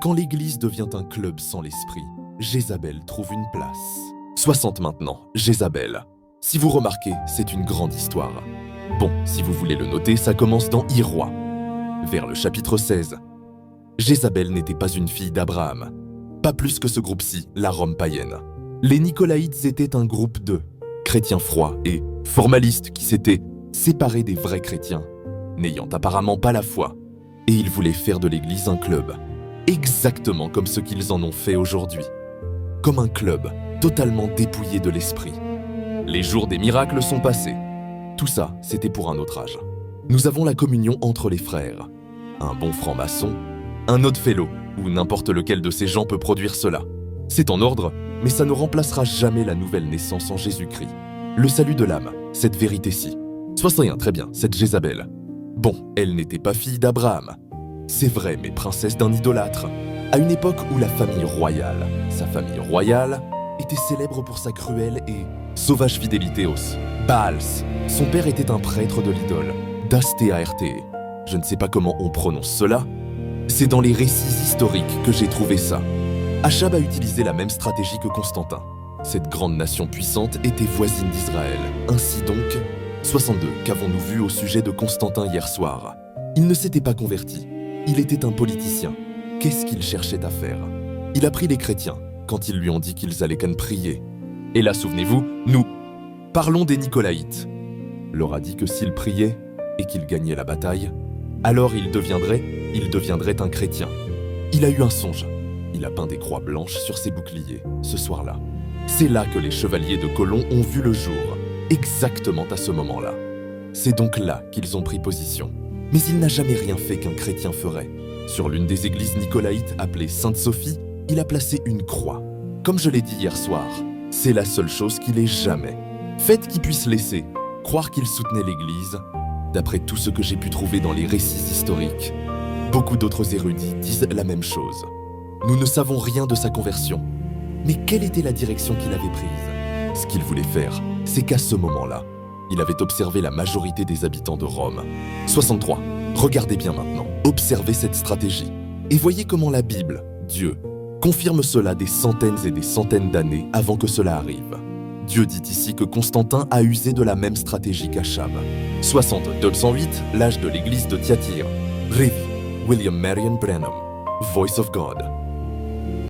Quand l'Église devient un club sans l'esprit, Jézabel trouve une place. 60 maintenant, Jézabel. Si vous remarquez, c'est une grande histoire. Bon, si vous voulez le noter, ça commence dans Rois, vers le chapitre 16. Jézabel n'était pas une fille d'Abraham. Pas plus que ce groupe-ci, la Rome païenne. Les Nicolaïtes étaient un groupe de chrétiens froids et formalistes qui s'étaient séparés des vrais chrétiens, n'ayant apparemment pas la foi. Et ils voulaient faire de l'Église un club, exactement comme ce qu'ils en ont fait aujourd'hui. Comme un club totalement dépouillé de l'esprit. Les jours des miracles sont passés. Tout ça, c'était pour un autre âge. Nous avons la communion entre les frères. Un bon franc-maçon, un autre fellow, ou n'importe lequel de ces gens peut produire cela. C'est en ordre, mais ça ne remplacera jamais la nouvelle naissance en Jésus-Christ. Le salut de l'âme, cette vérité-ci. 61, très bien, cette Jézabel. Bon, elle n'était pas fille d'Abraham. C'est vrai, mais princesse d'un idolâtre. À une époque où la famille royale, sa famille royale, était célèbre pour sa cruelle et sauvage fidélité aux Baals. Son père était un prêtre de l'idole, d'Astéarte. Je ne sais pas comment on prononce cela. C'est dans les récits historiques que j'ai trouvé ça. Achab a utilisé la même stratégie que Constantin. Cette grande nation puissante était voisine d'Israël. Ainsi donc, 62, qu'avons-nous vu au sujet de Constantin hier soir? Il ne s'était pas converti. Il était un politicien. Qu'est-ce qu'il cherchait à faire? Il a pris les chrétiens quand ils lui ont dit qu'ils allaient qu'à prier. Et là, souvenez-vous, nous parlons des Nicolaïtes. Leur a dit que s'ils priaient et qu'ils gagnaient la bataille, alors il deviendrait un chrétien. Il a eu un songe. Il a peint des croix blanches sur ses boucliers, ce soir-là. C'est là que les chevaliers de Colomb ont vu le jour, exactement à ce moment-là. C'est donc là qu'ils ont pris position. Mais il n'a jamais rien fait qu'un chrétien ferait. Sur l'une des églises nicolaïtes appelée Sainte-Sophie, il a placé une croix. Comme je l'ai dit hier soir, c'est la seule chose qu'il ait jamais faite qui puisse laisser croire qu'il soutenait l'Église, d'après tout ce que j'ai pu trouver dans les récits historiques. Beaucoup d'autres érudits disent la même chose. Nous ne savons rien de sa conversion. Mais quelle était la direction qu'il avait prise? Ce qu'il voulait faire, c'est qu'à ce moment-là, il avait observé la majorité des habitants de Rome. 63. Regardez bien maintenant, observez cette stratégie. Et voyez comment la Bible, Dieu, confirme cela des centaines et des centaines d'années avant que cela arrive. Dieu dit ici que Constantin a usé de la même stratégie qu'Achab. 60. 208, l'âge de l'église de Thyatire. Rev. William Marion Branham. Voice of God.